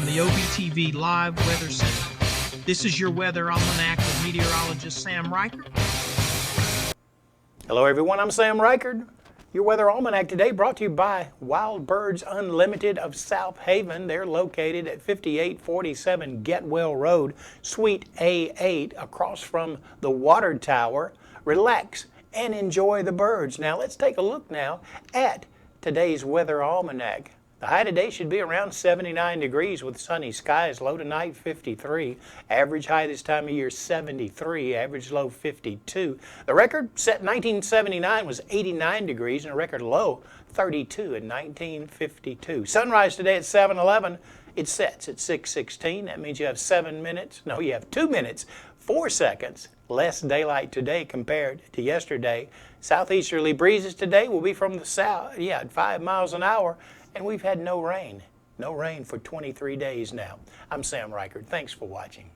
from the OBTV Live Weather Center. This is your Weather Almanac with meteorologist Sam Reichert. Hello everyone, I'm Sam Reichert. Your Weather Almanac today brought to you by Wild Birds Unlimited of South Haven. They're located at 5847 Getwell Road, Suite A8, across from the Water Tower. Relax and enjoy the birds. Now let's take a look now at today's Weather Almanac. The high today should be around 79 degrees with sunny skies, low tonight 53. Average high this time of year 73, average low 52. The record set in 1979 was 89 degrees and a record low 32 in 1952. Sunrise today at 7:11. It sets at 6:16. That means you have 2 minutes, 4 seconds less daylight today compared to yesterday. Southeasterly breezes today will be from the south, at 5 miles an hour. And we've had no rain for 23 days now. I'm Sam Reichert. Thanks for watching.